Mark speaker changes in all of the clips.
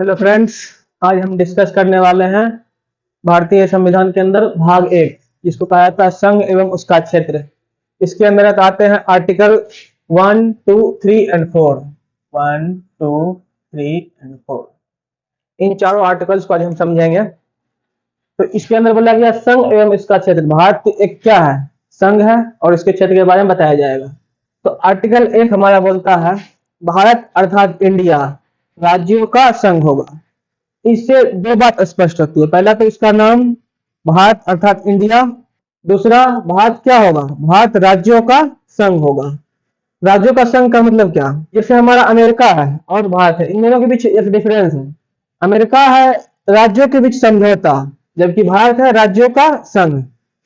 Speaker 1: Hello friends, आज हम discuss करने वाले हैं भारतीय संविधान के अंदर भाग एक, जिसको कहा जाता है संघ एवं उसका क्षेत्र। इसके अंदर आते हैं आर्टिकल 1, 2, 3 एंड 4। 1, 2, 3 एंड 4, इन चारों आर्टिकल्स को आज हम समझेंगे। तो इसके अंदर बोला गया संघ एवं इसका क्षेत्र। भारत एक क्या है? संघ है, और इसके क्षेत्र के बारे में बताया जाएगा। तो आर्टिकल 1 हमारा बोलता है भारत अर्थात इंडिया राज्यों का संघ होगा। इससे दो बात स्पष्ट होती है। पहला तो इसका नाम भारत अर्थात इंडिया, दूसरा भारत क्या होगा? भारत राज्यों का संघ होगा। राज्यों का संघ का मतलब क्या? जैसे हमारा अमेरिका है और भारत है, इन दोनों के बीच एक डिफरेंस है। अमेरिका है राज्यों के बीच समझौता, जबकि भारत है राज्यों का संघ।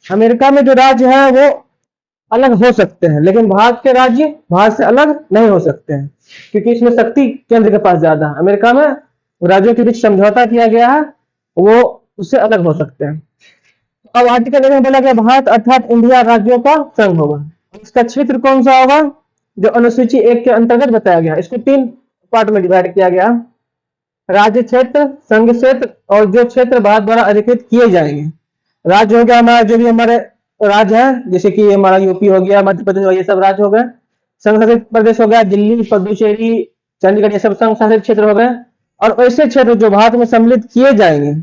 Speaker 1: अमेरिका में जो राज्य है वो अलग हो सकते हैं, लेकिन भारत के राज्य भारत से अलग नहीं हो सकते हैं, क्योंकि इसमें शक्ति केंद्र के पास ज्यादा है। अमेरिका में राज्यों के बीच समझौता किया गया है, वो उससे अलग हो सकते हैं। अब आर्टिकल 1 में बोला गया भारत अर्थात इंडिया राज्यों का संघ होगा। इसका क्षेत्र कौन सा होगा? जो अनुसूची 1 के अंतर्गत बताया गया। इसको 3 पार्ट में डिवाइड किया गया: राज्य क्षेत्र, संघ क्षेत्र और जो क्षेत्र भारत द्वारा अधिकृत किए जाएंगे। राज्य हो गया हमारा जो भी हमारे राज्य है, जैसे कि हमारा यूपी हो गया, मध्य प्रदेश हो गया, ये सब राज्य हो गए। संघ शासित प्रदेश हो गया दिल्ली, पुडुचेरी, चंडीगढ़, ये सब संघ शासित क्षेत्र हो गए। और ऐसे क्षेत्र जो भारत में सम्मिलित किए जाएंगे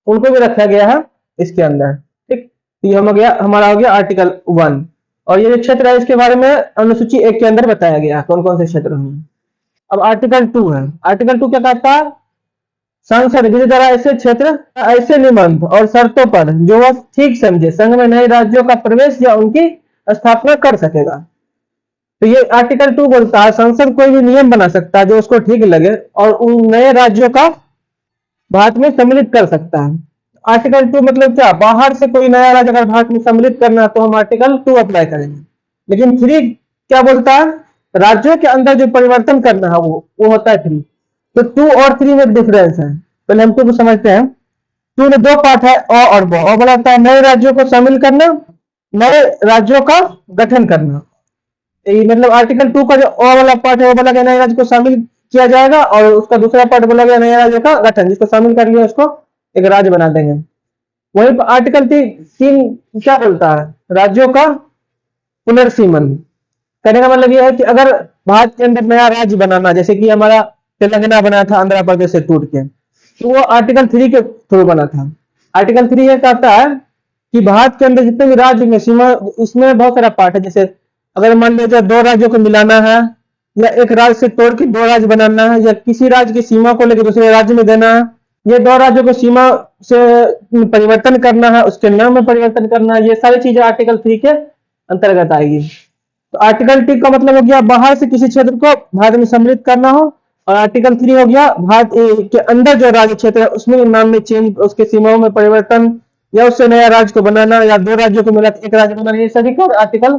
Speaker 1: उनको भी रखा गया है इसके अंदर। ठीक, ये हमारा हो गया आर्टिकल 1। और ये जो क्षेत्र है इसके बारे में अनुसूची 1 के अंदर बताया गया कौन कौन से क्षेत्र होंगे। अब आर्टिकल 2 है। आर्टिकल 2 क्या कहता है? संसद विधि द्वारा ऐसे क्षेत्र ऐसे निबंध और शर्तों पर जो वह ठीक समझे संघ में नए राज्यों का प्रवेश या उनकी स्थापना कर सकेगा। तो ये आर्टिकल 2 बोलता है संसद कोई भी नियम बना सकता है जो उसको ठीक लगे और उन नए राज्यों का भारत में सम्मिलित कर सकता है। आर्टिकल 2 मतलब क्या? बाहर से कोई नया राज्य अगर भारत में सम्मिलित करना है तो हम आर्टिकल 2 अप्लाई करेंगे। लेकिन 3 क्या बोलता है? राज्यों के अंदर जो परिवर्तन करना है वो होता है 3। तो 2 और 3 में डिफरेंस है। पहले हम 2 को समझते हैं। 2 में 2 पार्ट है, अ और ब। अ बोला है नए राज्यों को शामिल करना, नए राज्यों का गठन करना। मतलब आर्टिकल 2 का जो अ वाला पार्ट है वो बोला गया नए राज्य को शामिल किया जाएगा, और उसका दूसरा पार्ट बोला गया नए राज्य का गठन, जिसको शामिल कर लिया उसको एक राज्य बना देंगे। वहीं पर आर्टिकल 3 क्या बोलता है? राज्यों का पुनर्सीमन। कहने का मतलब यह है कि अगर भारत के अंदर नया राज्य बनाना, जैसे कि हमारा तेलंगाना बना था आंध्र प्रदेश से टूट के, तो वो आर्टिकल 3 के थ्रू बना था। आर्टिकल 3 ये कहता है कि भारत के अंदर जितने भी राज्य में सीमा, इसमें बहुत सारा पार्ट है। जैसे अगर मान लीजिए 2 राज्यों को मिलाना है, या एक राज्य से तोड़ के 2 राज्य बनाना है, या किसी राज्य की सीमा को लेकर दूसरे राज्य में देना है, ये 2 राज्यों को सीमा से परिवर्तन करना है, उसके नाम में परिवर्तन करना है, ये सारी चीजें आर्टिकल 3 के अंतर्गत आएगी। तो आर्टिकल 2 का मतलब हो गया बाहर से किसी क्षेत्र को भारत में सम्मिलित करना हो, और आर्टिकल 3 हो गया भारत के अंदर जो राज्य क्षेत्र है उसमें नाम में चेंज, उसके सीमाओं में परिवर्तन, या उससे नया राज्य को बनाना, या 2 राज्यों को मिला एक राज्य बनाना, ये सभी का आर्टिकल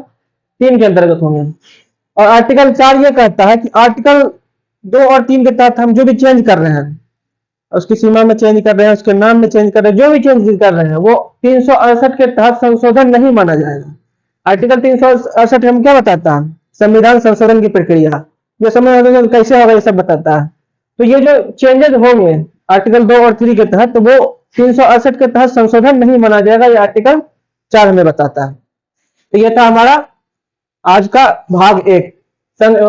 Speaker 1: 3 के अंतर्गत होंगे। और आर्टिकल 4 ये कहता है कि आर्टिकल 2 और 3 के तहत हम जो भी चेंज कर रहे हैं, उसकी सीमा में चेंज कर रहे हैं, उसके नाम में चेंज कर रहे हैं, जो भी चेंज कर रहे हैं वो 368 के तहत संशोधन नहीं माना जाएगा। आर्टिकल 368 हम क्या बताता है? संविधान संशोधन की प्रक्रिया, जो संविधान कैसे होगा ये सब बताता है। तो ये जो चेंजेस होंगे आर्टिकल 2 और 3 के तहत, तो वो 368 के तहत संशोधन नहीं माना जाएगा, ये आर्टिकल 4 में बताता है। तो ये था हमारा आज का भाग 1, संघ एवं